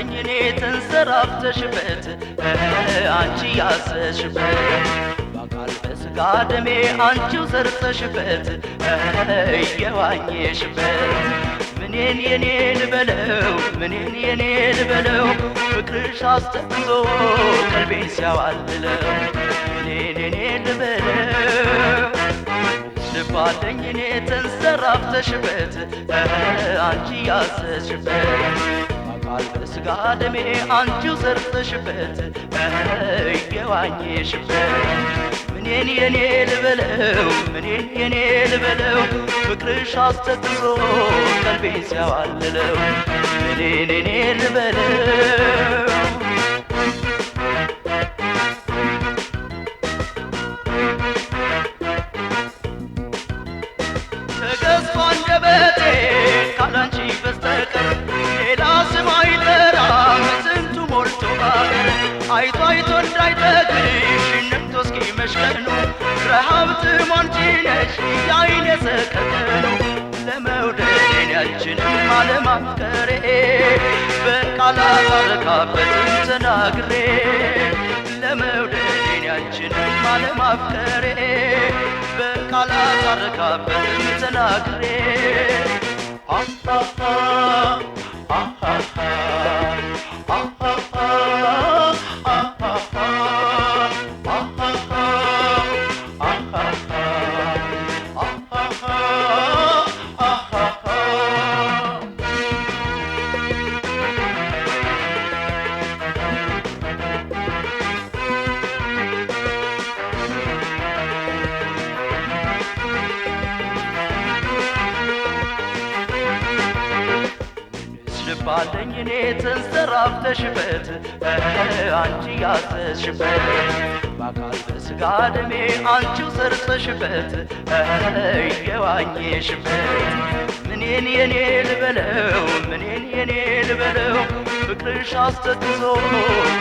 ልባለኝ እኔ ተንሰራፍተሽበት አንቺ ያዘሽበት በአካል በስጋ ደሜ አንቺው ሰርተሽበት እየዋኘሽበት ምኔን የኔ ልበለው ምኔን የኔ ልበለው ፍቅርሽ አስተክዞ ቀልቤን ሲያዋልለው ምኔን የኔ ልበለው ልባለኝ እኔ ተንሰራፍተሽበት አንቺ ያዘሽበት በአካል በስጋ ደሜ አንቺው ሰርተሽበት እየዋኘሽበት ምኔን የኔ ልበለው ምኔን የኔ ልበለው ፍቅርሽ አስተክዞ ቀልቤን ሲያዋልለው ምኔን የኔ ልበለው ተገዝቶ አንደበቴ ካላንቺ በስተቀር ሌላ ስም አይጠራም ስንቱ ሞልቶ ባገር አይቶ አይቶ እንዳይጠግብሽ ነግቶ እስኪመሽ ቀኑ ረሃብ ጥም አንቺ ነሽ የዓይኔ ሰቀቀኑ ለመውደዴን ያልችልም አለማፍቀሬ በቃላት አልረካበትም ተናግሬ ለመውደዴን ያልችልም አለማፍቀሬ በቃላት አልረካበትም ተናግሬ አሃሃ አሃሃ አሃሃ ልባለኝ እኔ ተንሰራፍተሽበት አንቺ ያዘሽበት በአካል በስጋ ደሜ አንቺው ሰርተሽበት እየዋኘሽበት ምኔን የኔ ልበለው ምኔን የኔ ልበለው ፍቅርሽ አስተክዞ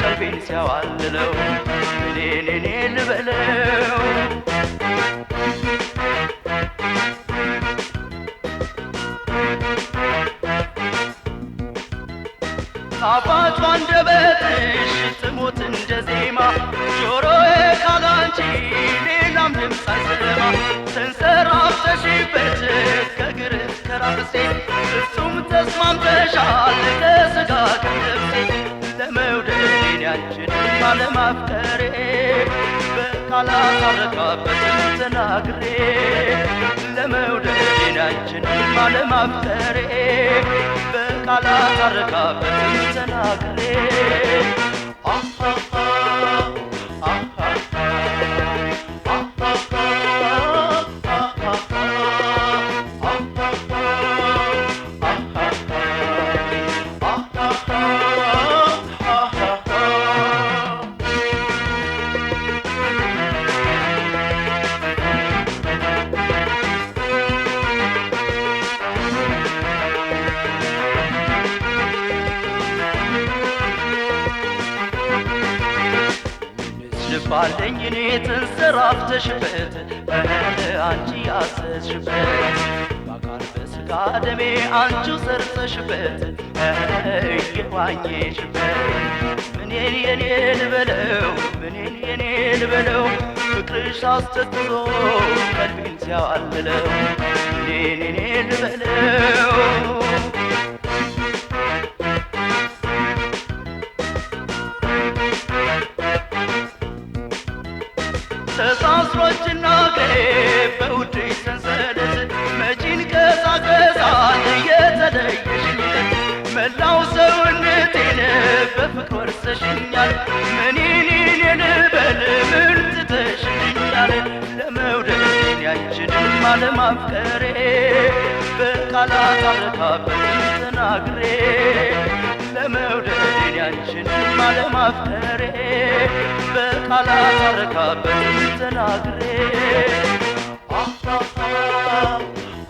ቀልቤን ሲያዋልለው ምኔን የኔ ልበለው ጣፋጭ አንደበትሽ ትሞት እንደ ዜማ ጆሮዬ ካላንቺ ሌላም ድምፅ አይሰማ ተንሰራፍተሽበት ከእግር እስከ ራሴ ፍጹም ተስማምተሻል ከሥጋ ከነፍሴ ለመውደዴን ያንቺንም አለማፍቀሬ በቃላት አልረካበትም ተናግሬ ለመውደዴን ያንቺንም አለማፍቀሬ በቃላት አልረካበትም ተናግሬ አሃሃ አሃሃ ልባለኝ እኔ ተንሰራፍተሽበት አንቺ ያዘሽበት በአካል በስጋ ደሜ አንቺው ሰርተሽበት እየዋኘሽበት ምኔን የኔ ልበለው ምኔን የኔ ልበለው ፍቅርሽ አስተክዞ ቀልቤን ሲያዋልለው ምኔን የኔ ልበለው ተሳስሮችና እግሬ በውድሽ ሰንሰለት መቼን ቀሳቀሳል የተለየሽኝለት መላው ሰውነቴን በፍቅር ወርሰሽኛል ምኔን ልበል ምን ትተሽኛል ለመውደዴን ያንቺንም አለማፍቀሬ በቃላት አልረካበትም ተናግሬ ለመውደዴን ያንቺንም አለማፍቀሬ በቃላት አልረካበትም ተናግሬ አሃሃ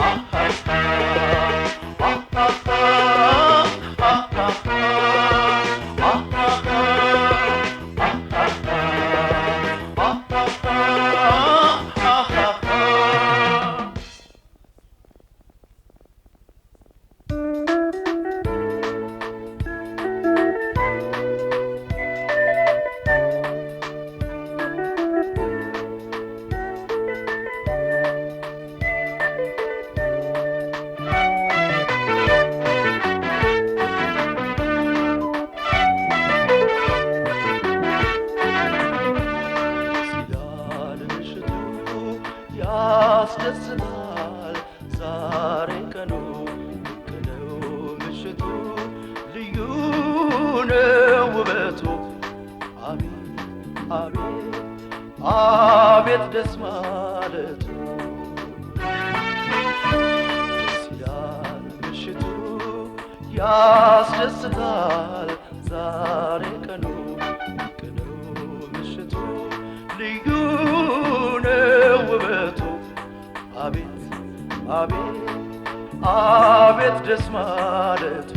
አሃሃ አቤት አቤት ደስ ማለቱ ደስ ይላል ምሽቱ ያስደስታል ዛሬ ቀኑ ምሽቱ ልዩ ነው ውበቱ አቤት አቤት አቤት ደስ ማለቱ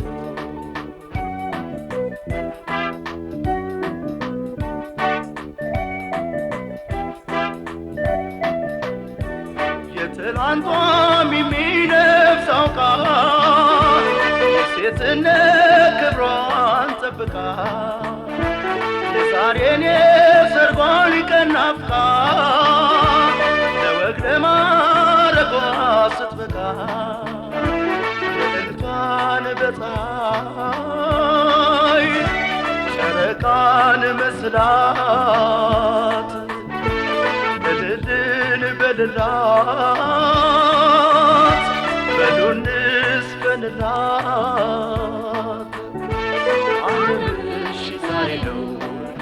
የትላንቷም የሚነፍሰው ቃል የሴትነት ክብሯን ጠብቃ የዛሬን የሰርጓን ቀን ናፍቃ ለወግ ለማረጓ ስትበቃ የእልቷን በፀሐይ ጨረቃን መስላት እልልን በልላት በሉንስ በንላት ዓለምሽ ዛሬ ነው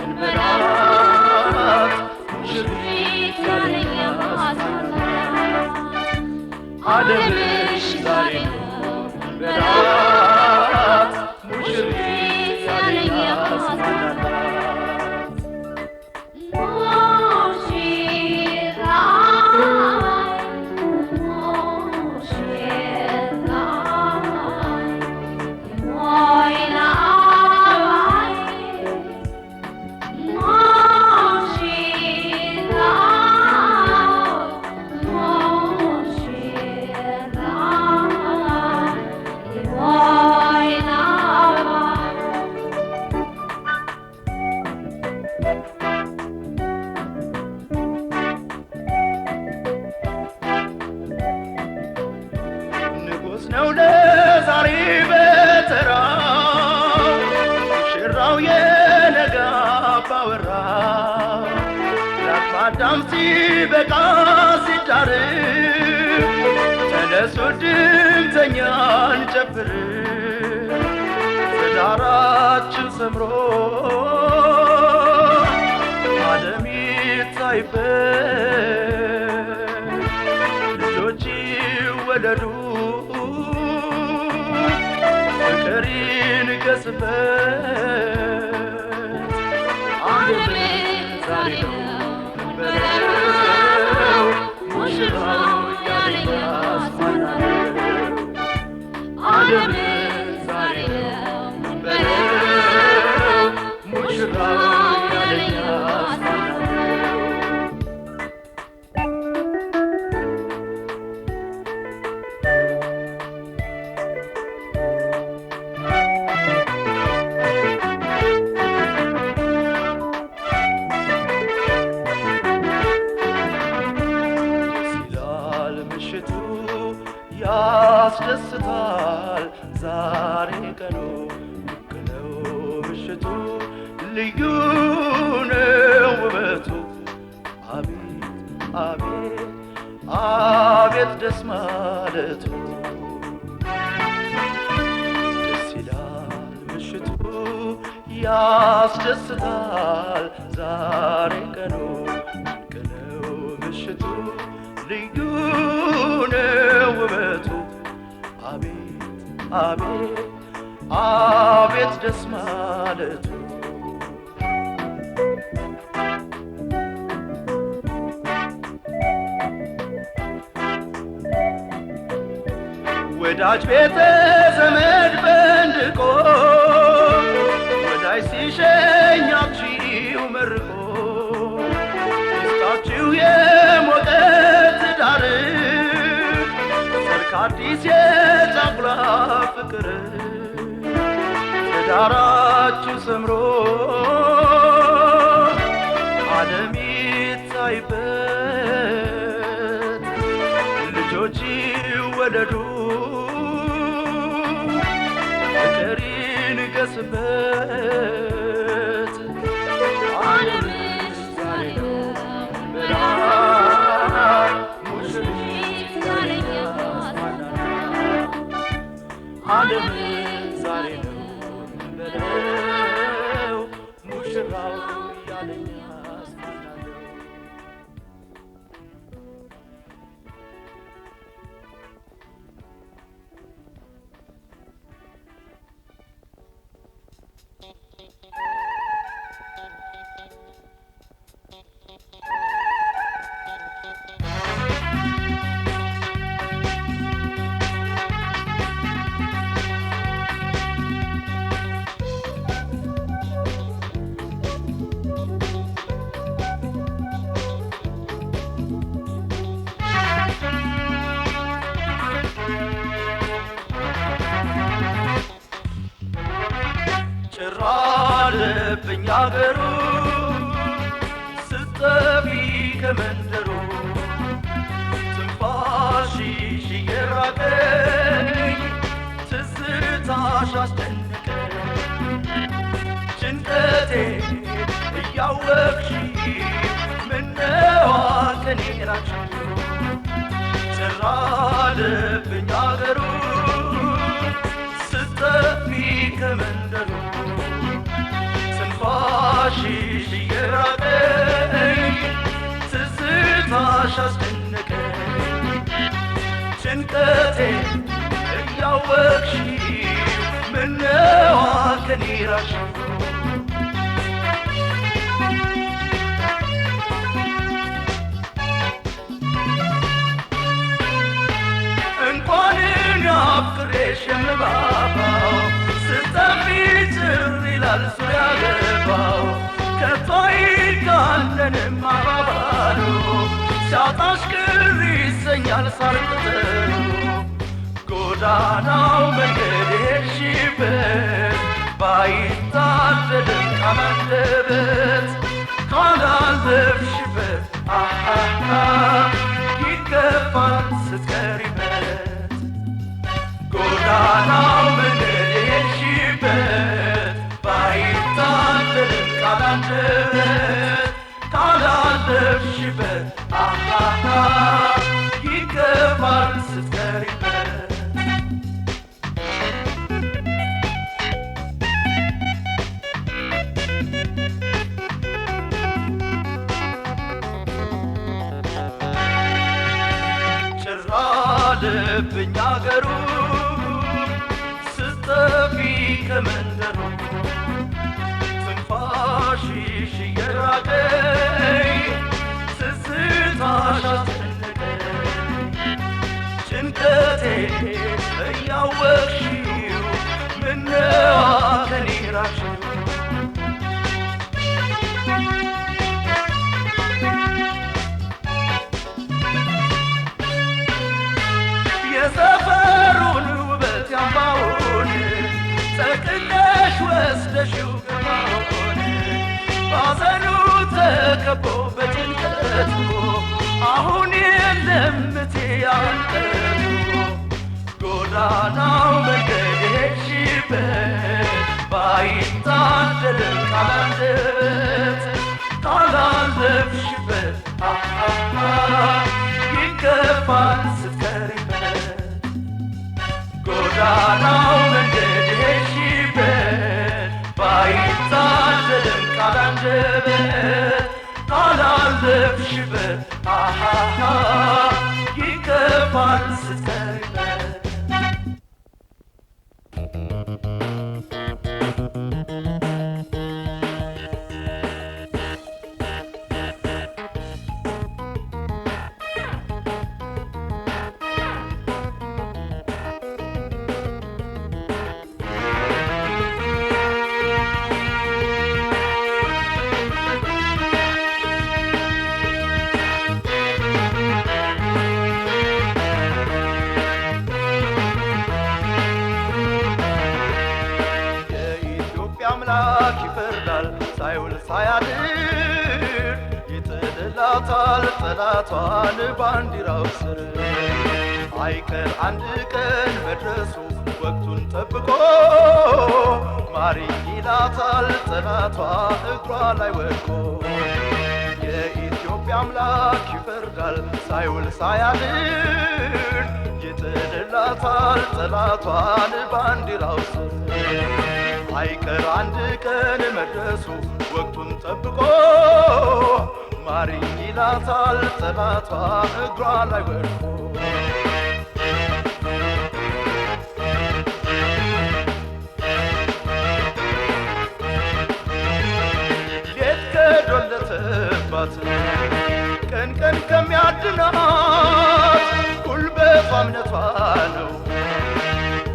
እንበላት ሙሽሪት ዛሬ ያስማላት ዓለምሽ ዛሬ ነው እንበላት ሙሽሪት ዛሬ ያስማላት ነው ለዛሬ በተራው ሽራው የነጋ ባወራ ለአዳም ሲበቃ ሲዳር ተነሱ ድምተኛን ጨፍር ትዳራችን ሰምሮ ዓለም ይታይበት ልጆች ይወለዱ ፍቅርን ገስበት ዓለምን ዛሬ ነው እንበለው ሙሽራው ያለኝ ያስማናል ዓለምን ዛሬ ነው እንበለው ሙሽራው ያለኝ ያስማናል ያስደስታል ዛሬ ቀኑ ነው ምሽቱ ልዩ ነው ውበቱ አቤት አቤት አቤት ደስ ማለቱ ደስ ይላል ምሽቱ ያስደስታል ዛሬ ቀኑ ነው ምሽቱ ልዩ ነው ውበቱ አቤት አቤት አቤት ደስ ማለቱ ወዳጅ ቤተ ዘመድ ፈንድቆ ወዳጅ ሲሸኛችሁ መርቆ ይስጣችሁ የሞቀ ትዳር አዲስ የጫጉላ ፍቅር ትዳራችሁ ሰምሮ ዓለም ይታይበት ልጆች ይወለዱ ፍቅርን ገስበት ዓለምን ዛሬ ነው እንበላት ሙሽሪት ዛሬ ዓለምን ዛሬ ነው እንበለው ሙሽራው ያለኝ አለብኝ አገሩ ስትጠፊ ከመንደሩ ትንፋሽሽ እየራቀኝ ትዝታሽ አስጨነቀኝ ጭንቀቴ እያወቅሽ ምነው ከኔ ራቅሽ ጭር አለብኝ አገሩ ስትጠፊ ከመንደሩ ትንፋሽሽ እየራቀኝ ትዝታሽ አስጨነቀኝ ጭንቀቴ እያወቅሽ ምነው ከኔ ራቅሽ እንኳንን አፍቅሬሽ የምባባው ስትጠፊ ጭር ይላል ዙሪያ ገባው ከቶ አይጋነንም አባባሉ ሲያጣሽ ቅር ይሰኛል ሳር ቅጠሉ ጎዳናው መንገድ ሄድሽበት ባይታደልም ካላንደበት ካላለፍሽበት አሃሃ ይከፋል ስትቀሪበት ጎዳናው መንገድ ሄድሽበት ባይታደልም ካላንደበት ካላለፍሽበት አሃሃ ይከፋል ስትቀሪበት ልብኝ አገሩ ስትጠፊ ከመንደሩ ትንፋሽሽ እየራቀኝ ትዝታሽ አስጨነቀኝ ጭንቀቴ እያወቅሽው ምነው ከኔ ራቅሽው የሰፈሩን ውበት ያምባውን ጠቅለሽ ወስደሽው ገባውን ባዘኑ ተከቦ በጭንቀቱ አሁን የለም እቴ አንቀቱ ጎዳናው መንገድ ሄድሽበት ባይታደልም ካላንደበት ካላለፍሽበት አሃሃ ይከፋል ስትቀሪበት ጎዳናው መንገድ ሄድሽበት ባይታደልም ካላንደበት ካላለፍሽበት አሃሃ ይከፋል ስትቀሪበት አምላክ ይፈርዳል ሳይውል ሳያድር ይጥልላታል ጠላቷን ባንዲራው ስር አይቀር አንድ ቀን መድረሱ ወቅቱን ጠብቆ ማሪኝ ይላታል ጠላቷ እግሯ ላይ ወድቆ የኢትዮጵያ አምላክ ይፈርዳል ሳይውል ሳያድር ይጥልላታል ጠላቷን ባንዲራው ስር አይቀር አንድ ቀን መድረሱ ወቅቱን ጠብቆ ማሪኝ ይላታል ጠላቷ እግሯ ላይ ወድቆ ሌት ከዶለተባት ቀን ቀን ከሚያድናት ጉልበቷ እምነቷ ነው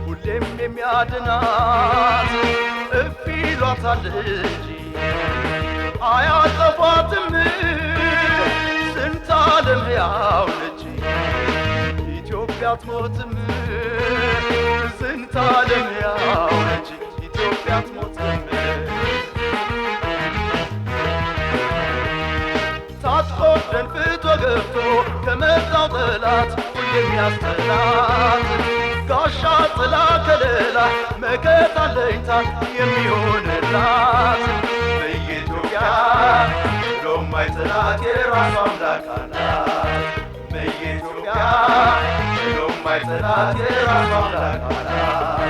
ሁሌም የሚያድናት እፍ ይሏታል እንጂ አያጠፏትም ስንት ዓለም ሕያው ነች ኢትዮጵያ አትሞትም ስንት ዓለም ሕያው ነች ኢትዮጵያ አትሞትም ከመጣው ጠላት ሁሌም ያስጠላት ጋሻ ጥላ ከለላ መከታ አለኝታ የሚሆንላት በኢትዮጵያ ማይጥላት የራሷ አምላክ አላት በኢትዮጵያ ማይጥላት የራሷ አምላክ አላት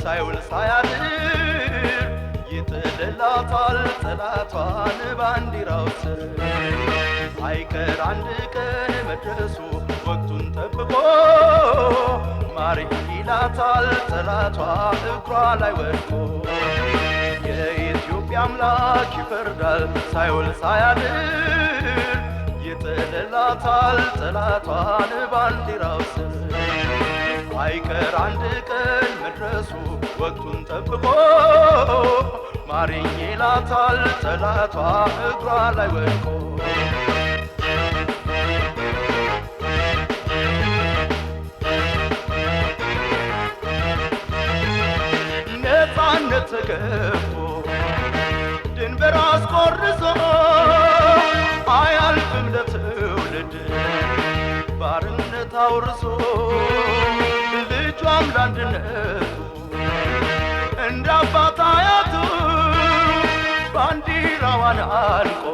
ሳይውል ሳያድር ይጥልላታል ጠላቷን ባንዲራው ስር አይቀር አንድ ቀን መድረሱ ወቅቱን ጠብቆ ማሪኝ ይላታል ጠላቷ እግሯ ላይ ወድቆ የኢትዮጵያ አምላክ ይፈርዳል ሳይውል ሳያድር ይጥልላታል ጠላቷን ባንዲራው ስር አይቀር አንድ ቀን መድረሱ ወቅቱን ጠብቆ ማሪኝ ይላታል ጠላቷ እግሯ ላይ ወድቆ ነፃነት ተገፎ ድንበር አስቆርሶ አያልፍም ለትውልድ ባርነት አውርሶ ልጇም ለአንድነቱ እንደ አባት አያቱ ባንዲራዋን አንቆ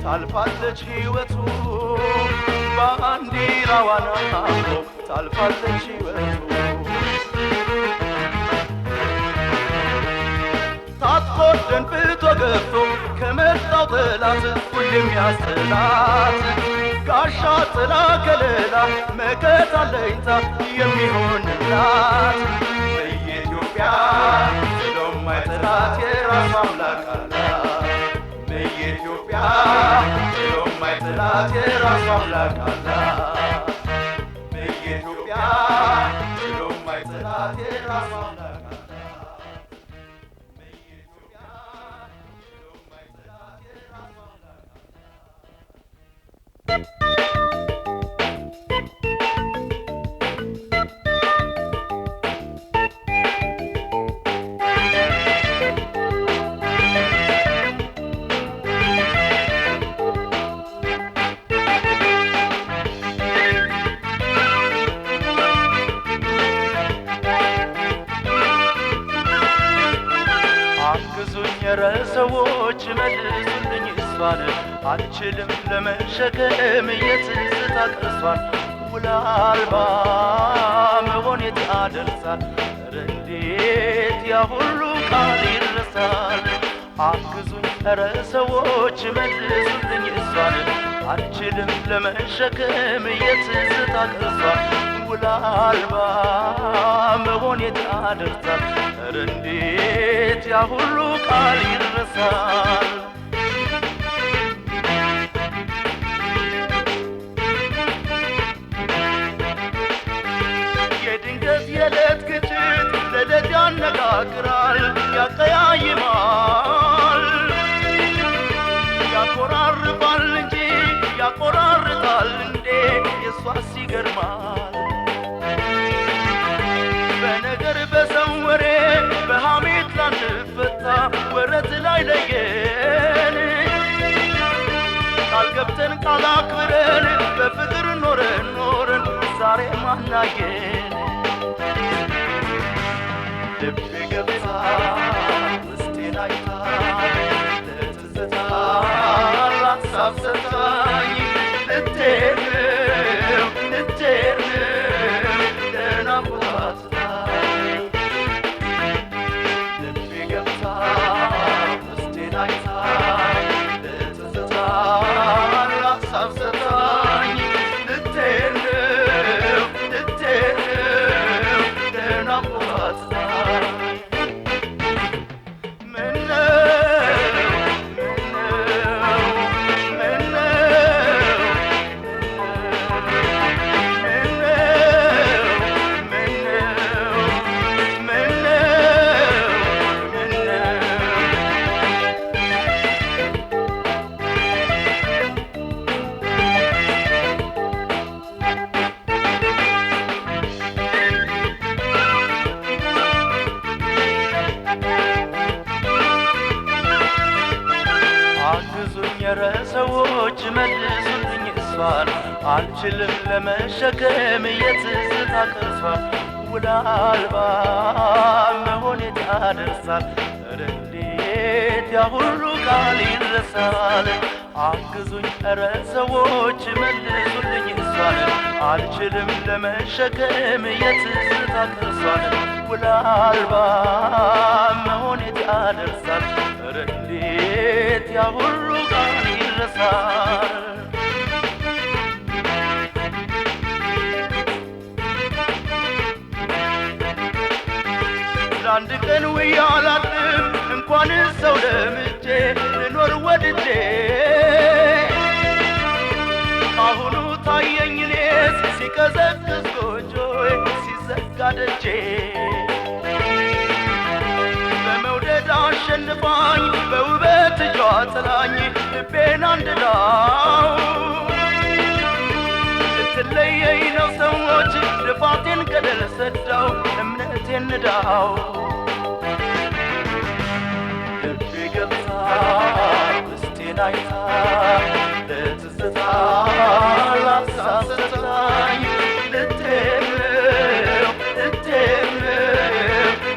ታልፋለች ሕይወቱ ባንዲራዋን አንቆ ታልፋለች ሕይወቱ ታጥቆ ደንብቶ ገብቶ ከመጣው ጠላት ሁሌም ያስጥላት ጋሻ ጥላ ከለላ መከታ አለኝታ የሚሆንላት በኢትዮጵያ ማይጥላት የራሷ አምላክ አላት በኢትዮጵያ ማይጥላት የራሷ አምላክ አላት በኢትዮጵያ ማይጥላት የራሷ አምላክ ሰዎች መልሱልኝ እሷን አልችልም ለመሸከም የትዝታ ቅርሷን ውላ አልባ መሆን የት ያደርሳል እንዴት ያ ሁሉ ቃል ይረሳል አግዙኝ ኧረ ሰዎች መልሱልኝ እሷን አልችልም ለመሸከም የትዝታ ቅርሷን ውላ አልባ መሆን የት ያደርሳል እንዴት ያ ሁሉ ቃል ይረሳል የድንገት የዕለት ግጭት ለዕለት ያነጋግራል ያቀያይማል ያቆራርባል እንጂ ያቆራርጣል እንዴ የሷስ ይገርማል በነገር በሰው ወሬ በሐሜት ላንፈታ ወረት ላይ ለየን ቃል ገብተን ቃል አክብረን በፍቅር ኖረን ዛሬ ማናየን ልቤ ገብታ ውስጤን አይታ ለትዝታ ላሳብ ሰታኝ ልትሄድ ለናፍቆት Say መልሱልኝ እሷን አልችልም ለመሸከም የትዝታ ቅርሷን ውል አልባ መሆኔን ያደርሳል እንዴት ያ ሁሉ ቃል ይረሳል አግዙኝ ኧረ ሰዎች መልሱልኝ እሷን አልችልም ለመሸከም የትዝታ ቅርሷን ውል አልባ መሆኔን ያደርሳል እንዴት ያ ሁሉ ቃል ይረሳል አንድ ቀን ወያላትም እንኳን ሰው ለምጄ ልኖር ወድጄ አሁኑ ታየኝ እኔስ ሲቀዘቅዝ ጎጆዬ ሲዘጋ ደጄ በመውደድ አሸንፋኝ በውበት እጇ ጥላኝ ልቤን አንድዳው ልትለየኝ ነው ሰዎች ልፋቴን ገደል ሰዳው እምነቴን ንዳው ልቤ ገብታ ውስጤን አይታ ለትዝታ ላሳሰታኝ ልትምረው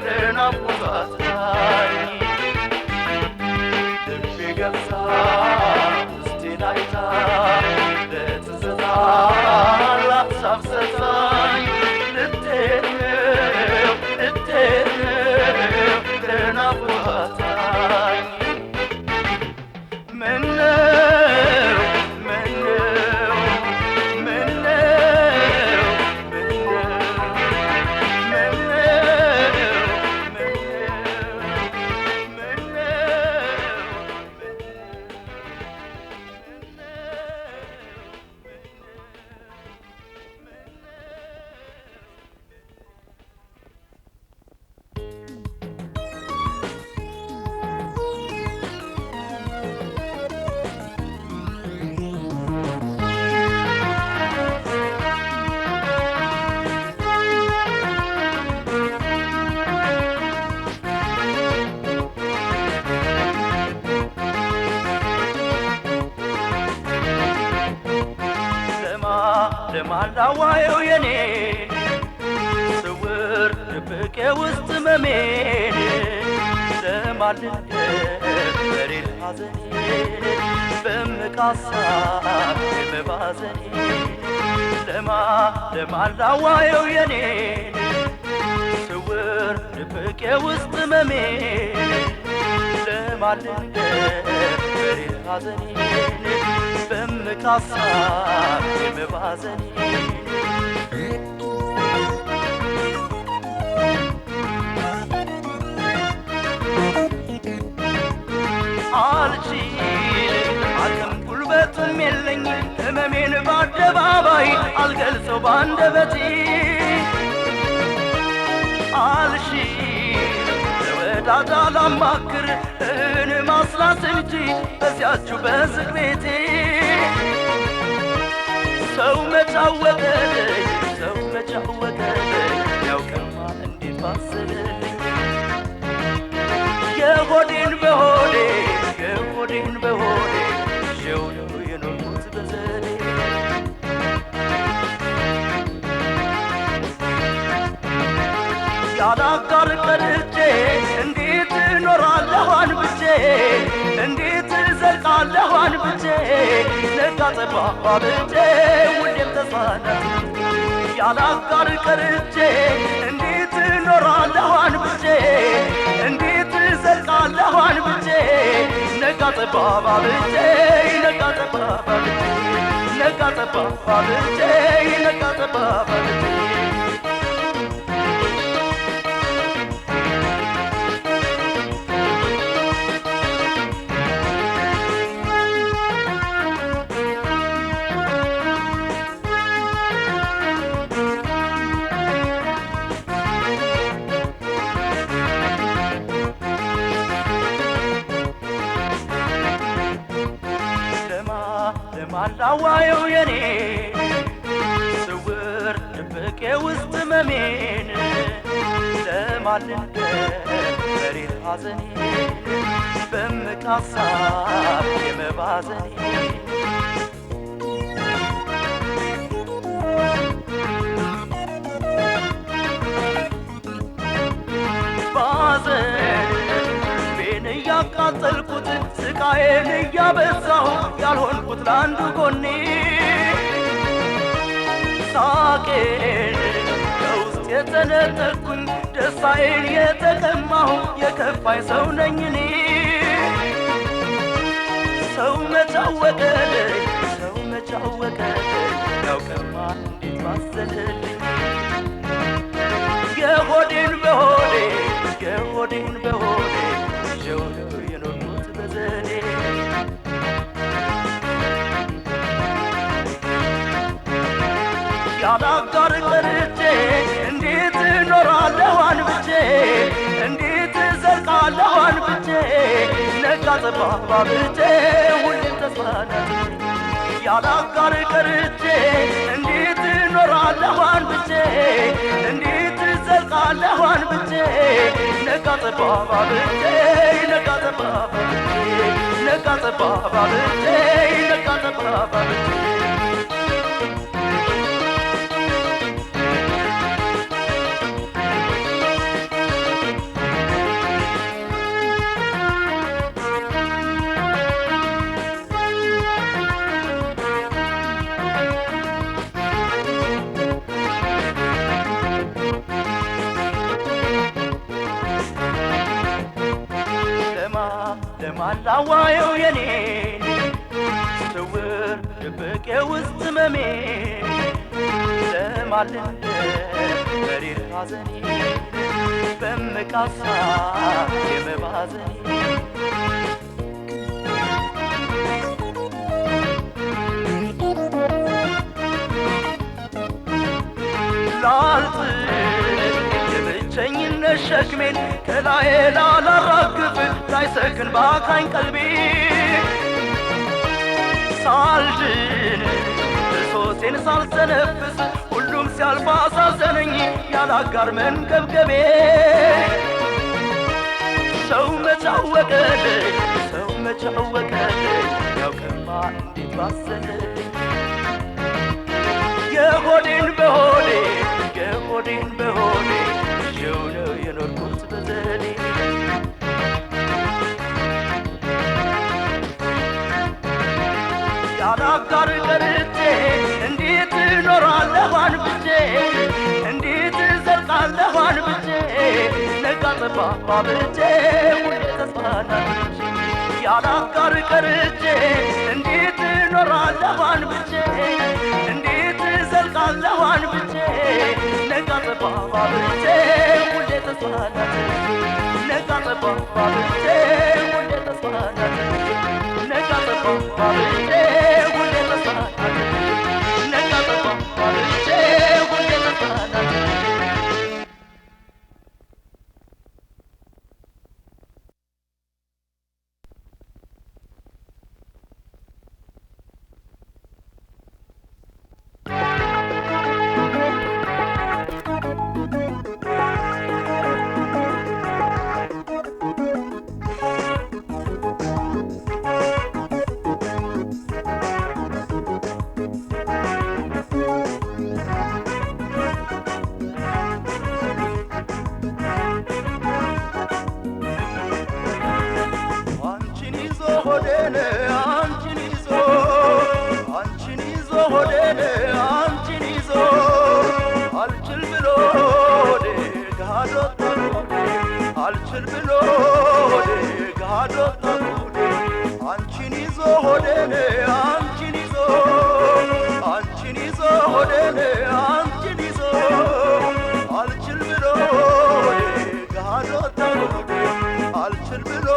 ለናፍቆታታኝ ልቤ ገብታ ውስጤን አይታ ለትዝታ ላሳሰታኝ ልትምረው ለናፍቆታታኝ ለማላዋየው የኔ ስውር ድብቄ ውስጥ መሜን ለማልደር በሬል ሐዘኔን በምቃሳብ የመባዘኔን ለማላዋየው የኔ ስውር ድብቄ ውስጥ መሜን ለማልደር በሬል ሐዘኔን በምቃሳብ የመባዘኔን አልችልም አቅም ጉልበቱም የለኝ ህመሜን በአደባባይ አልገልጸው ባንደበቴ አልችልም ለወዳጅ አላማክር እኔ ማስላት እንጂ በዚያችሁ በዝግ ቤቴ ሰው መጫወተልኝ ያውቅማ እንዴት ባሰለልኝ የሆዴን በሆዴ ይዤው ነው የኖርኩት በዘዴ ያላጋር ቀርቼ እንዴት እኖራለሁ አንብቼ እንዴት እዘልቃለሁ አንብቼ ነጋ ጠባ ባብቼ ውዴም ተሳና ያላጋር ቀርቼ እንዴት እኖራለሁ አንብቼ እንዴት እዘልቃለሁ አንብቼ ነጋ ጠባ ባብቼ ነጋ ጠባ ባብቼ ለማላዋየው የኔ ስውር ድብቄ ውስጥ መሜን ለማልደር በሬት ሐዘኔን በምቃሳብ የመባዘኔን ያልሆንኩት ለአንዱ ጎኔ ሳቄን ከውስጥ የተነጠቅኩኝ ደስታዬን የተቀማሁ የከፋኝ ሰው ነኝ እኔ ሰው መጫወቀልኝ ሰው መጫወቀልኝ ያውቅማ እንዴት ባሰለልኝ የሆዴን በሆዴ የሆዴን በሆዴ ይዤው ነው የኖርኩት በዘዴ ያላጋር ቀርቼ እንዴት እኖራለሁ አንብቼ እንዴት እዘልቃለሁ አንብቼ ነጋ ጠባ ባብቼ ሁሌም ተስፋ ናፍቄ ያላጋር ቀርቼ እንዴት እኖራለሁ አንብቼ እንዴት እዘልቃለሁ አንብቼ ነጋ ጠባ ባብቼ ነጋ ጠባ ባብቼ ነጋ ጠባ ባብቼ ነጋ ጠባ ባብቼ ለማላዋየው የኔን ስውር ድብቅ የውስጥ ህመሜ ለማልንደ መሪር ሐዘኔ በምቃሳ የመባዘኔ ላልጥል የብቸኝነት ሸክሜን ከላዬ ላላራግፍ ሳይሰክን ባካኝ ቀልቤ ሳልድን ብሶቴን ሳልተነፍስ ሁሉም ሲያልፍ አሳዘነኝ ያላጋር መንገብገቤ ሰው መጫወቀልኝ ሰው መጫወቀልኝ ያውቅማ እንዴት ባሰለልኝ የሆዴን በሆዴ የሆዴን በሆዴ ይዤው ነው የኖርኩት በዘዴ ያላጋር ቀርቼ እንዴት እኖራለሁ አንብቼ እንዴት እዘልቃለሁ አንብቼ ነጋ ጠባ ባብቼ ሁሌ ተስፋ ናፍቄ ያላጋር ቀርቼ እንዴት እኖራለሁ አንብቼ እንዴት እዘልቃለሁ አንብቼ ነጋ ጠባ ባብቼ ሁሌ ተስፋ ናፍቄ ነጋ ጠባ ባብቼ ሁሌ ተስፋ ናፍቄ ነጋ ጠባ ባብቼ ሁሌ ተስፋ ናፍቄ ነጋ ጠባ ባብቼ ሁሌ ተስፋ ናፍቄ አልችል ብሎ ጋዶ ታቡዴ አንቺን ይዞ ሆዴኔ አንቺን ይዞ ሆዴኔ አንቺን ይዞ አልችል ብሎ ጋዶ ታቡዴ አልችል ብሎ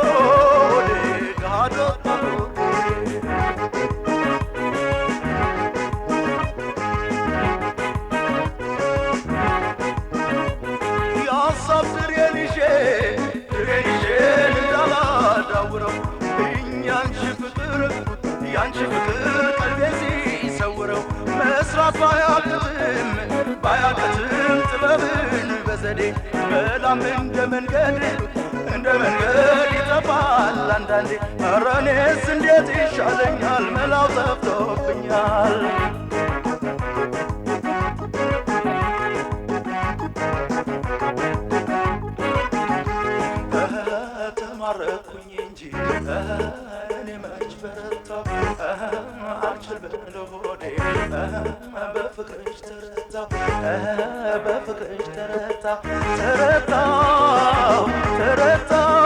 ጋዶ ታቡዴ ያሳብር የልሼ ያንቺ ፍቅር ቀልቤን ሲሰውረው መስራት ባያቅትም ጥበብን በዘዴ መላም እንደ መንገድ ይጠፋል አንዳንዴ ኧረ እኔስ እንዴት ይሻለኛል መላው ጠፍቶብኛል ተማረኩኝ እንጂ እኔ መች በረታሁ ሆዴ በፍቅርሽ ተረታው በፍቅርሽ ተረታው ተረታው ተረታው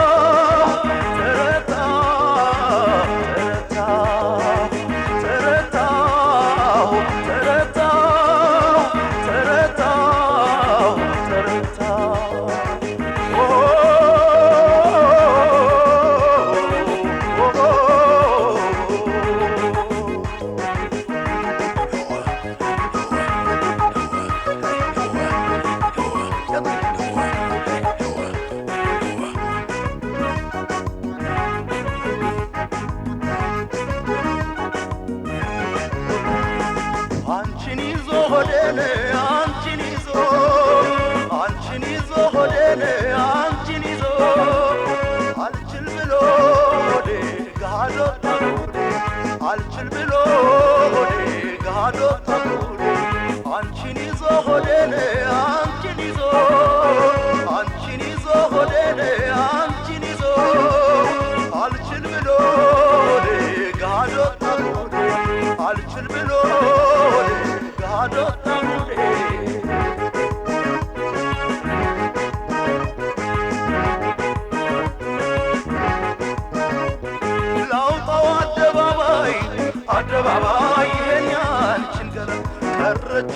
አደባባይ ይሄኛል ችንገር ቀረች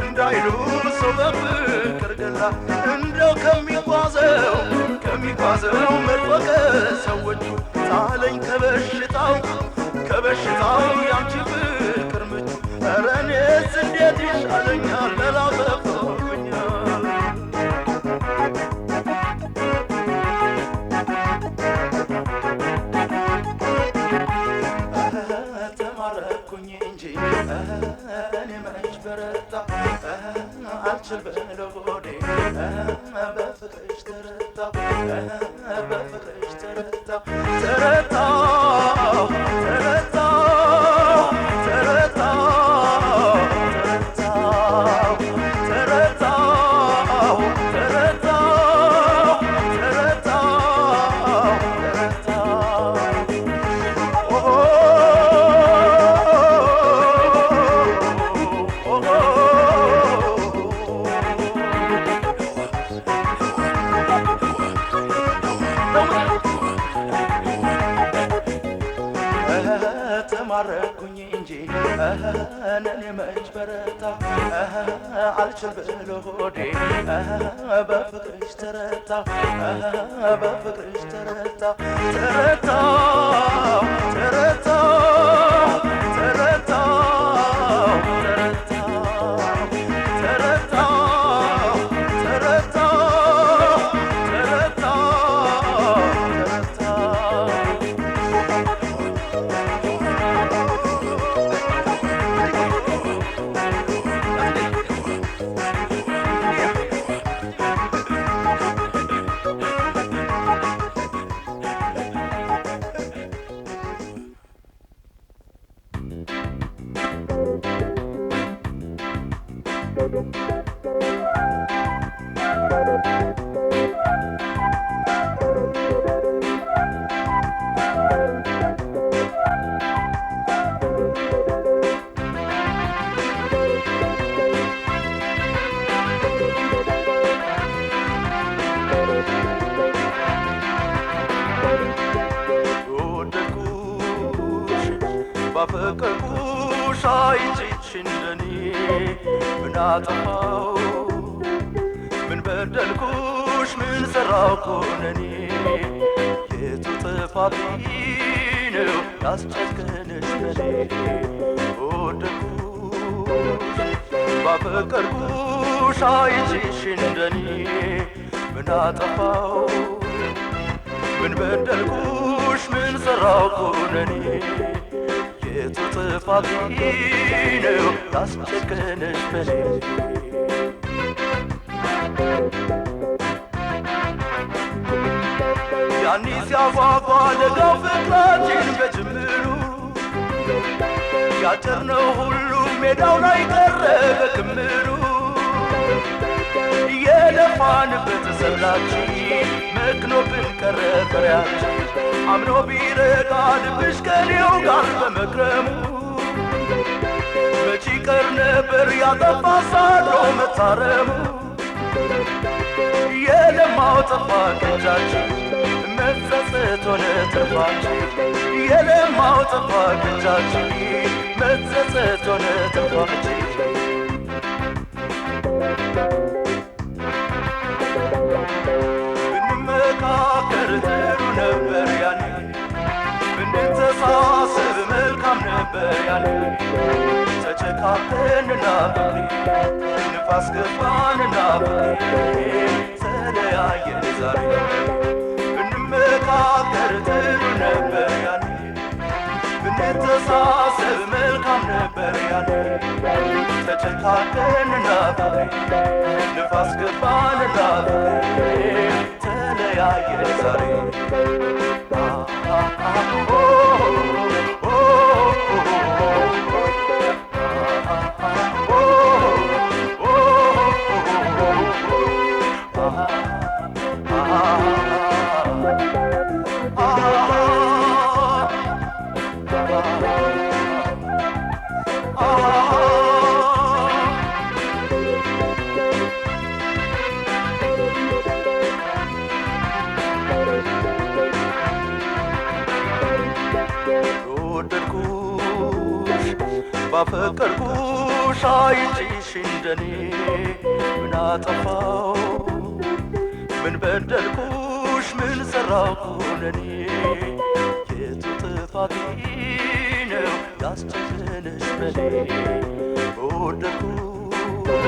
እንዳይሉ ሰው በፍቅር ገላ እንደው ከሚጓዘው መድበቀ ሰዎቹ ጣለኝ ከበሽታው ያንቺ ፍቅር ምቹ ኧረ እኔስ እንዴት ይሻለኛል መላው ጠፍቶብኛል ተማረኩኝ እንጂ እኔ መች በረታ አልችል በለው ሆዴ በፍቅርሽ ተረታው በፍቅርሽ ተረታው ተረታው ተረታው ተረታው ተረታው ተረታው ተረታው ተማረኩኝ እንጂ እኔ መች በረታ አልችል ብለው ሆዴ በፍቅርሽ ተረታው በፍቅርሽ ተረታው ተረታው ተረታው ተረታው ተረታው ተረታው ባፈቀርኩሽ አይቼሽ እንደኔ ምን አጠፋው ምን በደልኩሽ ምን ሰራው ኮነኔ የቱ ጥፋቴ ነው ያስጨከነሽ በኔ ወደድኩሽ ባፈቀርኩሽ አይቼሽ እንደኔ ምን አጠፋው ምን በደልኩሽ ምን ሰራው ኮነኔ የቱ ጥፋቴ ነው ያስጨከነሽ በኔ ያኔ ሲያጓጓ ለጋው ፍቅራችን በጅምሩ ያጨርነው ሁሉ ሜዳው ላይ ቀረ በክምሩ የለፋንበት ሰብላችን መክኖብን ቀረ ፍሬያችን አምኖ ቢረጋ ልብሽ ከኔው ጋር በመክረሙ ያጠፋ ሳድሮ መታረሙ የለማው ጠፋ ከእጃችን መጸጸት ሆነ ትርፋችን የለማው ጠፋ ከእጃችን መጸጸት ሆነ ትርፋችን ብንመካከር ጥሩ ነበር ያኔ ብንተሳሰብ መልካም ነበር ያኔ ተጨካከንና ፍቅሬ ንፋስ ገባንና ፍቅሬ ተለያየን ዛሬ ብንመካከር ጥሩ ነበር ያኔ ብንተሳሰብ መልካም ነበር ያኔ ተጨካከንና ፍቅሬ ንፋስ ገባንና ፍቅሬ ተለያየን ዛሬ ባፈቀርኩሽ አይቼሽ እንደኔ ምን አጠፋው ምን በደልኩሽ ምን ሰራሁ ለኔ የቱ ጥፋቴ ነው ያስጨነቀሽ በኔ ወደድኩሽ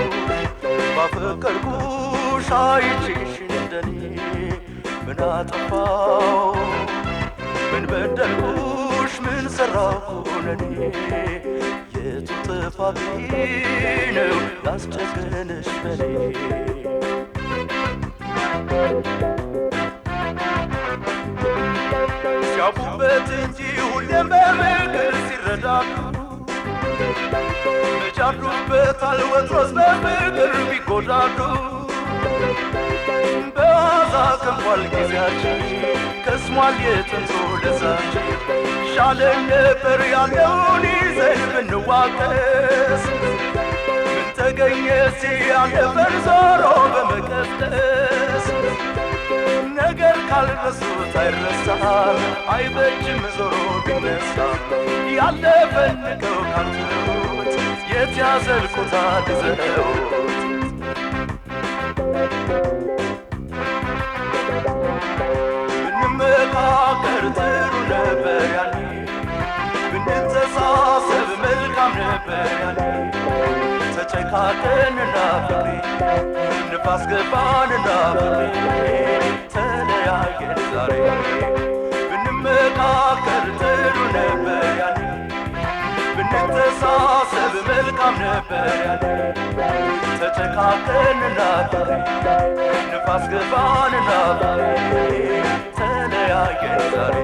ባፈቀርኩሽ አይቼሽ እንደኔ ምን አጠፋው ምን በደልኩሽ ምን ሰራሁ ለኔ የቱ ጥፋቴ ነው ያስጨነቀሽ በኔ ሲያፉበት እንጂ ሁሌም በምክር ሲረዳዱ መቻሉበታል ወትሮስ በፍቅር ቢጎዳዱ በዋዛ ከንፏል ጊዜያችን ከስሟል የጥንቱ ልዛችን ሻለን ነበር ያለውን ይዘን ብንዋቀስ ምን ተገኘ ሲያለፈን ዞሮ በመቀስቀስ ነገር ካልረሱት አይረሳም አይበጅም ዞሮ ቢነሳ ያለፈን ንቀው ካልተውት የት ያዘልቁታል ይዘውት ብንመካከር ጥሩ ነበር ያኔ ብንተሳሰብ መልካም ነበር ያኔ ተጨካከንና ፍቅሬ ንፋስ ገባንና ፍቅሬ ተለያየን ዛሬ ብንመካከር ጥሩ ነበር ያኔ ብንተሳሰብ መልካም ነበር ያኔ ተጨካከንና ፍቅሬ ንፋስ ገባንና ፍቅሬ ተለያየን ዛሬ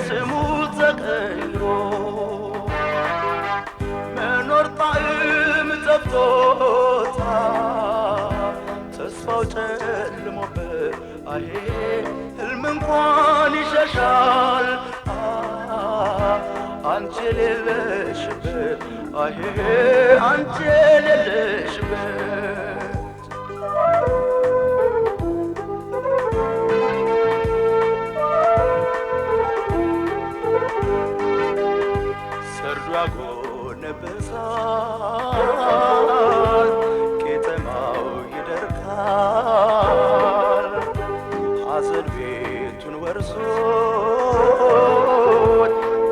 ስሙ ተቀይሮ መኖር ጣዕም ጠፍቶታል ተስፋው ጨልሞበት ህልም እንኳን ይሸሻል አንቺ የሌለሽበት አንቺ የሌለሽበት ይለበሳል ቄጠማው ይደርቃል ሐዘን ቤቱን ወርሶት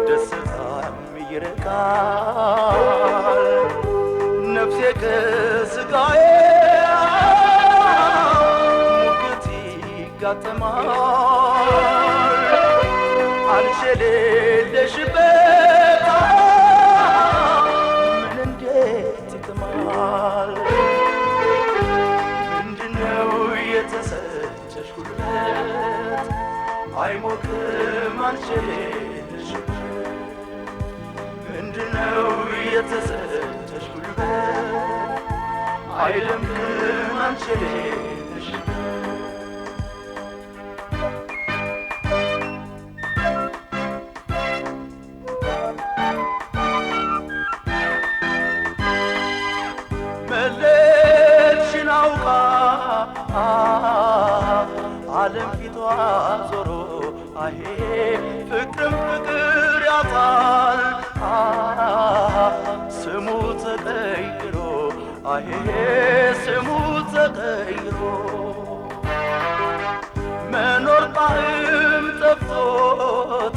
ደስታም ይርቃል ነፍሴ ከሥጋዬ ሙግት ይጋጠማል አንቺ የሌለሽበት ምን እንዴት ይጥማል ምንድነው የተሰጠሽ ጉልበት አይሞቅም አንቺ የሌለሽበት ምንድነው የተሰጠሽ ጉልበት አይደምቅም አንቺ የሌለሽበት መለስሽን አውቃ ዓለም ፊቷ ዞሮ አሄ ፍቅርም ፍቅር ያጣል ስሙ ተቀይሮ አሄ ስሙ ተቀይሮ መኖር ጣዕም ጠፍቶት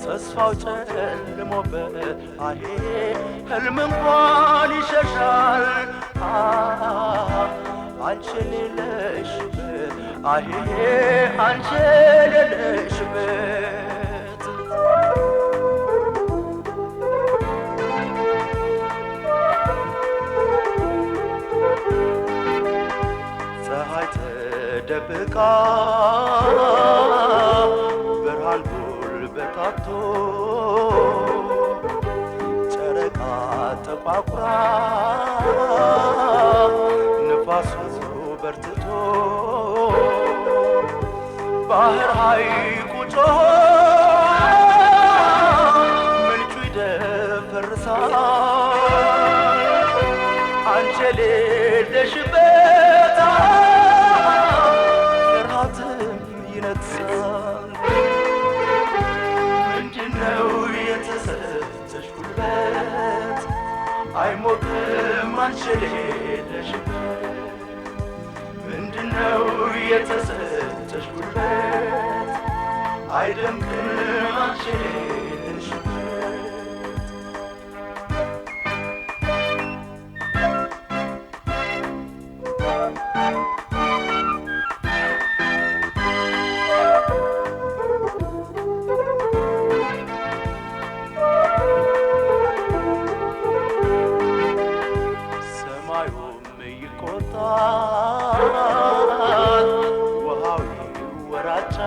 ተስፋው ጨልሞበት አሄ ህልም እንኳን ይሸሻል አንቺ የሌለሽበት አሄ አንቺ የሌለሽበት ፀሐይ ተደብቃ ብርሃን ጉልበት አጥቶ ጨረቃ ተቋቁራ ንፋሱ በርትቶ ባህር ሐይቁ ጮሆ ምንጩ ይደፈርሳል አንቺ የሌለሽበት ፍርሃትም ይነግሳል ምንድነው የተሰጠሽ ጉልበት አይሞቅም አንቺ የሌለሽበት ምንድነው የተሰጠሽ ጉልበት አይደምቅም አንቺ የሌለሽበት ሰማዩም ይቆጣል ውሃው ይወራጫል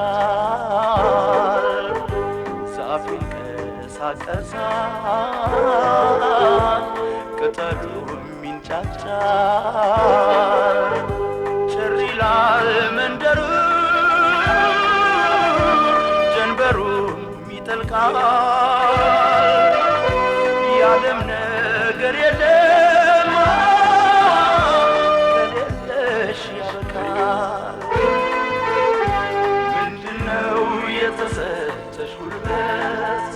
ዛፍ ይንቀሳቀሳል ቅጠሉም ይንጫጫል ጭር ይላል መንደሩ ጀንበሩም ይጠልቃል ያለም ነገር የለም ከሌለሽ ያበቃል ምንድነው የተሰጠሽ ጉልበት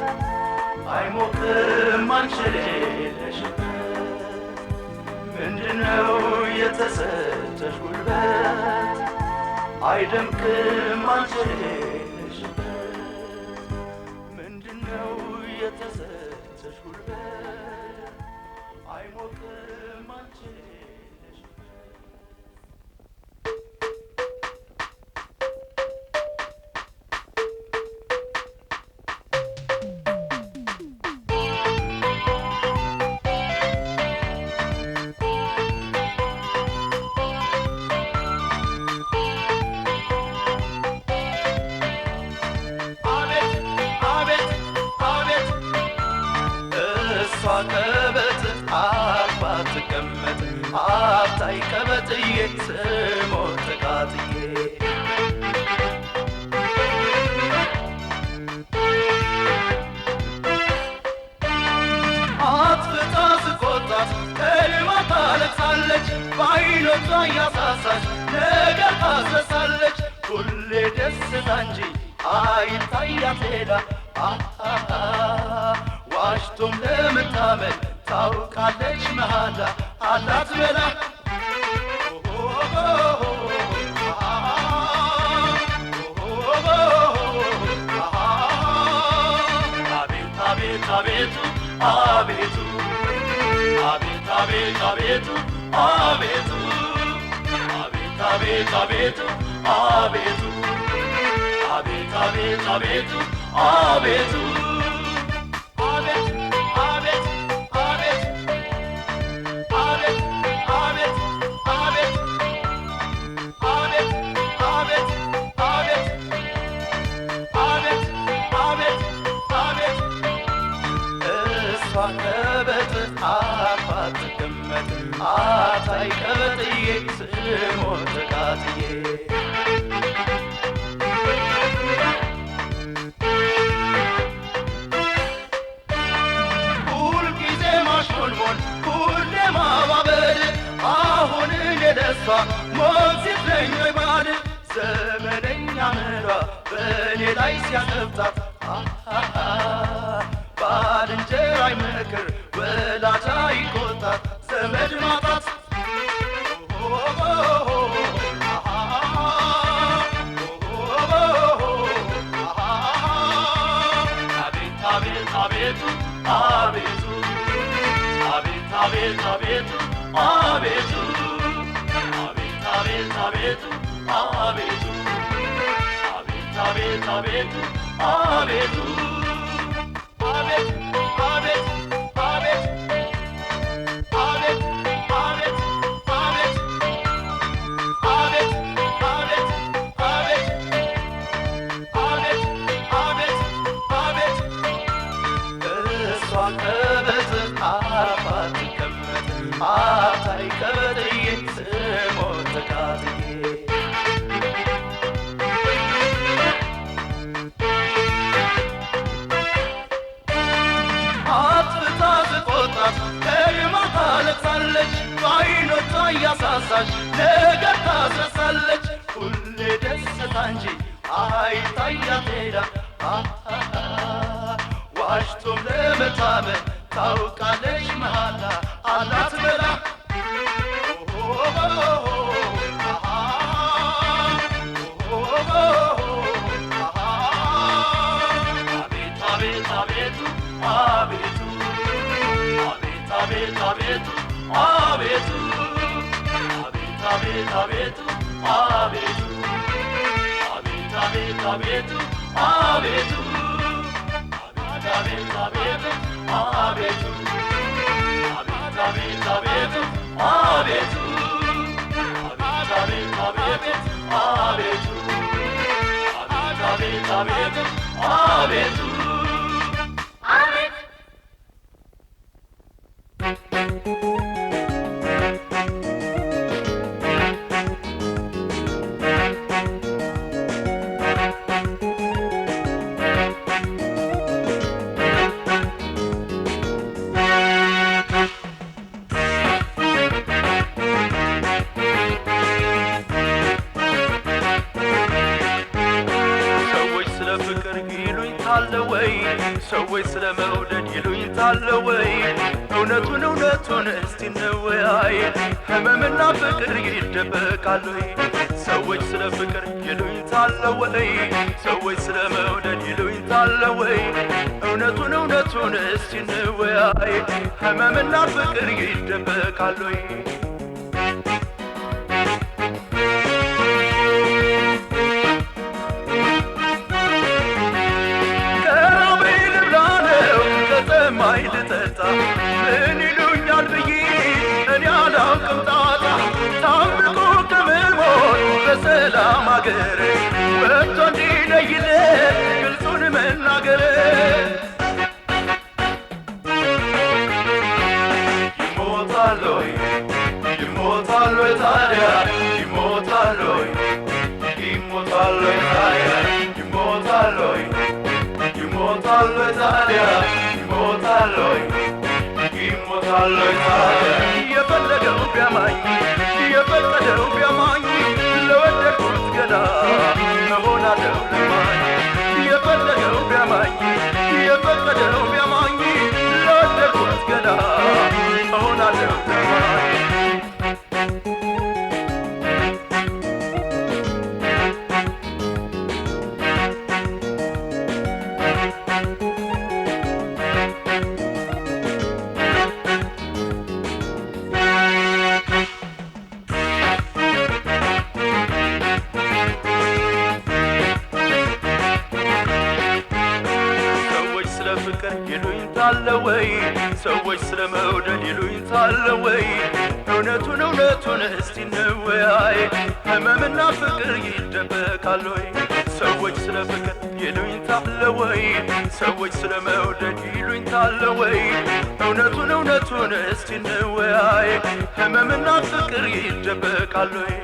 አይሞቅም አንቺ የሌለሽበት ምንድነው የተሰጠሽ ጉልበት አይደምቅም አንቺ የሌለሽበት ምንድነው የተሰጠሽ ጉልበት አይሞቅም አንቺ ቀበጥ አርፋ ትቀመጥ አታይ ቀበጥዬ ስሞት ተቃጥዬ አትፍታ ስቆጣት ከልማ ታለቅሳለች በዓይኖቿ እያሳሳች ነገር ታስረሳለች ሁሌ ደስታ እንጂ አይታያት ሌላ ዋሽቶም ለመታመን ታውቃለች መሃላ አላት መላ አቤቱ አቤቱ አቤት አቤት አቤቱ አቤቱ አቤት አቤት አቤቱ አቤቱ አቤት አቤት አቤቱ አቤቱ አቤት አቤት አቤት አቤት አቤት አቤት አቤት አቤት አቤት አቤት አቤት አቤት እሷ ከበት አፋት ገመት አታይ ከበትዬ ስሞት ቃትዬ ሁልጊዜ ማሽሞንሞን ሁሌ ማባበል አሁን የደሷ ሞግዚት ነኝ ወይ ባል ዘመነኛ ምሏ በእኔ ላይ ሲያጠብጣት ባልንጀራ አይመክር ወላጅ አይቆጣት ዘመድ ማጣት አቤት አቤቱ አቤቱ አቤት አቤት አቤቱ አቤቱ አቤት አቤት አቤቱ አቤቱ አቤት አቤት አቤቱ አቤቱ አቤት አቤት አቤት አቤት አቤት አቤት አቤት አቤት አቤት አቤት አቤት አቤት እሷ ከበት አፋት ገመት አታይ ከበትዬ ስሞት ቃትዬ አጥፍታ ስቆጣት ከርማ ታለቅሳለች በዓይኖቿ እያሳሳች ነገር ታስረሳለች ሁሌ ደስታ እንጂ አይታያት ሄዳ ዋሽቶም ለመታመን ታውቃለች መሃላ አላት መላ አቤት አቤቱ አቤቱ አቤት አቤቱ አቤቱ አቤት አቤቱ አቤቱ አቤት አቤት አቤቱ አቤቱ አቤት አቤት አቤቱ አቤት አቤት አቤቱ አቤቱ አቤት አቤት አቤቱ አቤት አቤት አቤቱ አቤት ሰዎች ስለ መውደድ ይሉኝታል ወይ እውነቱን እስቲ እንወያይ ህመምና ፍቅር ይደበቃል ወይ ሰዎች ስለ ፍቅር ይሉኝታል ወይ ሰዎች ስለ መውደድ ይሉኝታል ወይ እውነቱን እስቲ እንወያይ ህመምና ፍቅር ይደበቃል ወይ ማይልጠጣ ምን ይሉኛል ብዬ እኔ አላውቅም ጣጣ ታምቆ ከመሞት በሰላም አገር ወጥቶ እንዲለይልን ግልጹን መናገር ይሞታል ወይ ታዲያ ይሞታል ወይ ታዲያ ይሞታል ወይ ታዲያ ይሞታል ወይ ታዲያ የፈለገው ቢያማኝ የፈለገው ቢያማኝ ለወደድኩት ገና መሆናለው ለማኝ የፈለገው ቢያማኝ የፈለገው ቢያማኝ ለወደድኩት ገላ እሆናለሁ ተባይ ይሉኝታለወይ ሰዎች ስለመውደድ ይሉኝታለወይ እውነቱን እስቲ እንወያይ ህመምና ፍቅር ይደበቃለወይ ሰዎች ስለ ፍቅር ይሉኝታለወይ ሰዎች ስለመውደድ ይሉኝታለወይ እውነቱን እስቲ እንወያይ ህመምና ፍቅር ይደበቃለወይ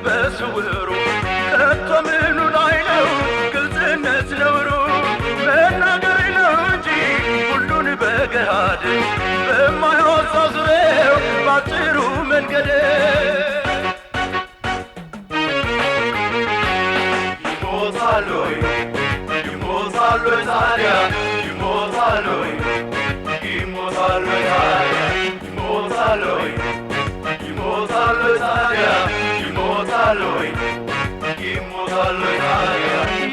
በስውሩ ከቶ ምኑ ላይ ነው ግልጽነት ነውሩ መናገር ነው እንጂ ሁሉን በገሃድ በማይወጣ ዙሬው ባጭሩ መንገድ ይሞታሎይ ታዲያ ይሞታሎይ ታዲያ ይሞታሎይ ታዲያ ይሞታሎይ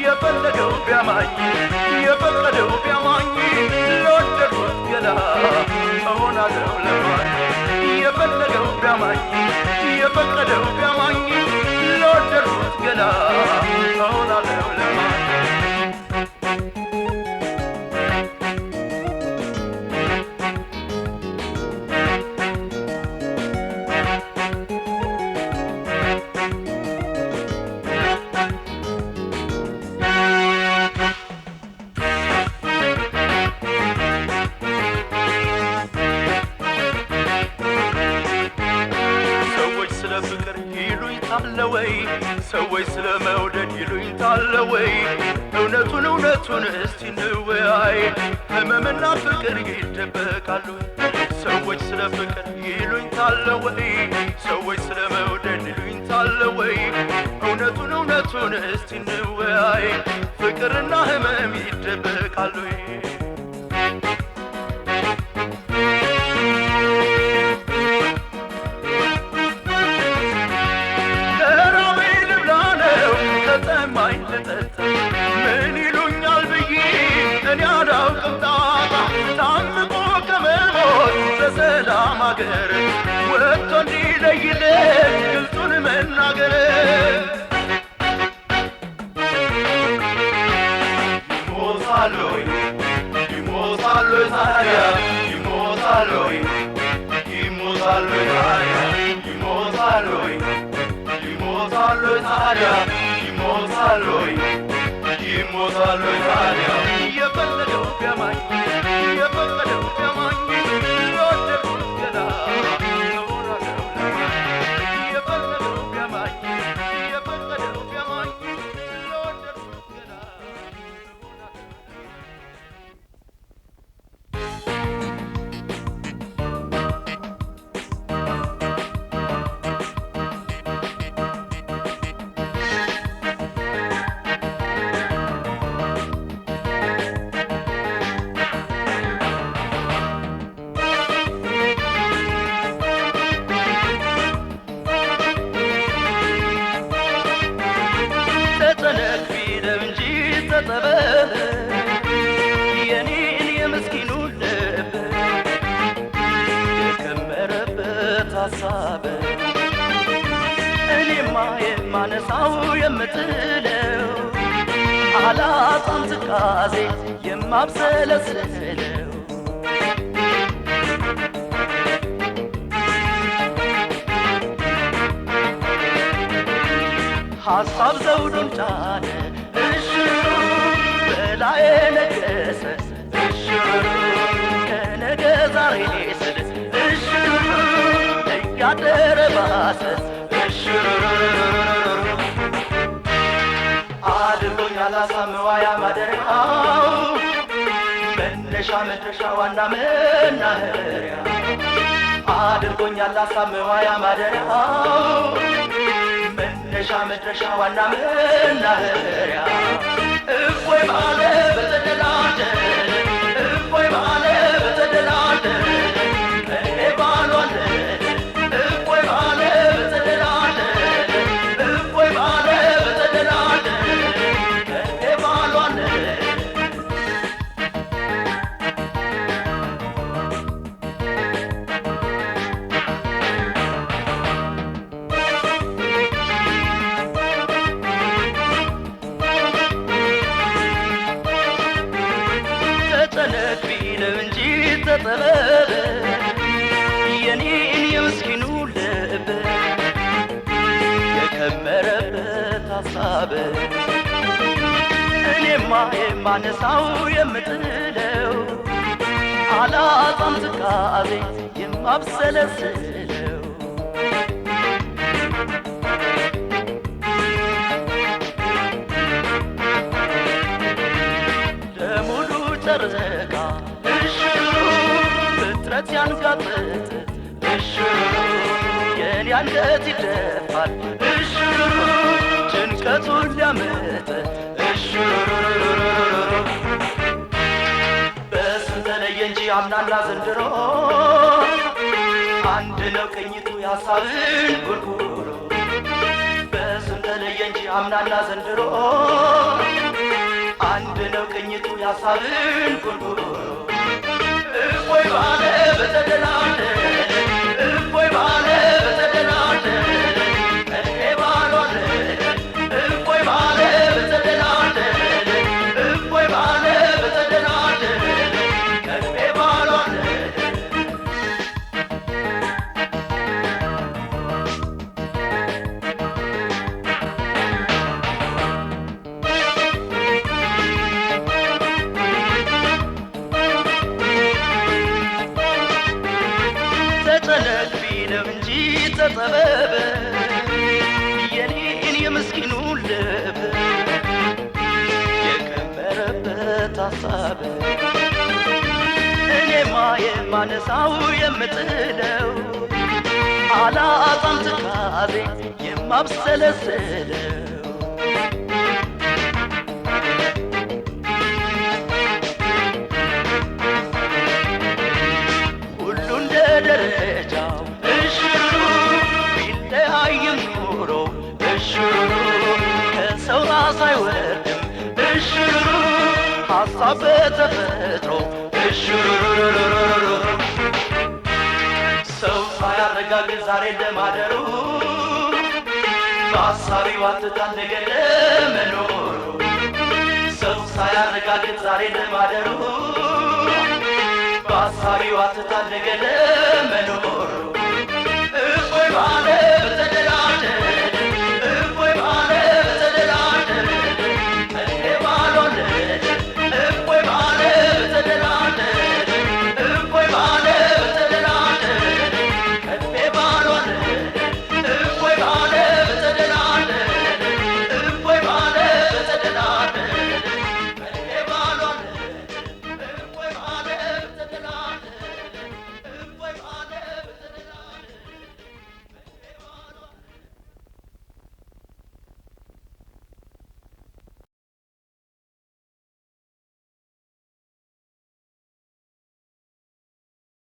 የፈለገው ቢያማኝ የፈለገው ቢያማኝ ለወደድኩት ገላ እሆናለሁ ለማኝ የፈለገው ቢያማኝ የፈለገው ቢያማኝ ለወደድኩት ገላ እሆናለሁ ለማኝ ይሉኝታለወይ ሰዎች ስለመውደድ ይሉኝታለወይ እውነቱን እስቲ እንወያይ ህመምና ፍቅር ይደበቃለወይ ሰዎች ስለ ፍቅር ይሉኝታለወይ ሰዎች ስለመውደድ ይሉኝታለወይ እውነቱን እስቲ እንወያይ ፍቅርና ህመም ይደበቃለወይ ምን ይሉኛል ብዬ እኔ አላውቅም ጣጣ ታምቆ ከመሞት በሰላም አገር ወጥቶ እንዲለይልኝ ግልጹን መናገር ይሞታሎይ ታዲያ ይሞታሎይ ታዲያ ይሞታሎይ ታዲያ ይሞታሎይ ታዲያ የፈለገው ቢያማኝ የፈለገው ቢያማኝ ለወደድኩት ገላ እሆናለሁ ለማኝ የፈለገው ቢያማኝ የፈለገው ቢያማኝ ለወደድኩት ገላ እሆናለሁ ተጠበብ የኔን የምስኪኑ ልብ የከመረበት ሐሳብ እኔማ የማነሳው የምጥለው አላጣም ትካዜ የማብሰለስለው ሐሳብ ዘውዱን ጫነ በላዬ ነገሰ ከነገ ዛሬ ስል እያደረ ባሰ አድርጎኛል አሳምዋያ ማደሪያው መነሻ መድረሻ ዋና መናኸሪያ አድርጎኛል ሀሳብ መዋያ ማደሪያው መነሻ መድረሻ ዋና መናኸሪያ እፎይ ባለ በተደላደለ እፎይ ባለ በተደላደለ እኔ ባሏለ እፎይ ባለ በተደላደለ እፎይ ባለ በተደላደለ እኔ ባሏለ ተጨነቅ ቢለው እንጂ ተጠበበ የኔን የምስኪኑ ልብ የከመረበት ሀሳብ እኔማ የማነሳው የምጥለው አላጣም ትካዜ የማብሰለስለው ለሙሉ ጨረቃ እሽሩ ፍጥረት ያንጋጥጥ እሽሩ የኔ አንገት ይደፋል እሽሩ ጭንቀቱን ሊያመጥ እሽሩ በስንት ተለየ እንጂ አምናና ዘንድሮ አንድ ነው ቅኝቱ የሀሳብን ጉርጉሮ በስንት ተለየ እንጂ አምናና ዘንድሮ አንድ ነው ቅኝቱ የሀሳብን ጉርጉሮ እፎይ ባለ በተደላደለ እፎይ ባለ በተደላደለ እኔ ባሏለ እፎይ ባለ በተደላደለ እፎይ ባለ በተደላደለ እኔ ባሏለ ተጨነቅ ቢለው እንጂ ተጠበበ የኔን የምስኪኑ ልብ የከመረበት ሀሳብ እኔማ የማነሳው የምጥለው አላጣም ትካዜ የማብሰለስለው ሁሉ እንደ ደረጃው እሽሩ ቢለያይም ኑሮ እሽሩ ከሰው ራስ አይወርድም እሽሩ ሀሳብ በተፈጥሮ እሽሩ ሰው ሳያረጋግጥ ዛሬ እንደማደሩ በሀሳቢ ዋትታል ነገ ለመኖሩ ሰው ሳያረጋግጥ ዛሬ እንደማደሩ በሀሳቢ ዋትታል ነገ ለመኖሩ እፎይ ባለ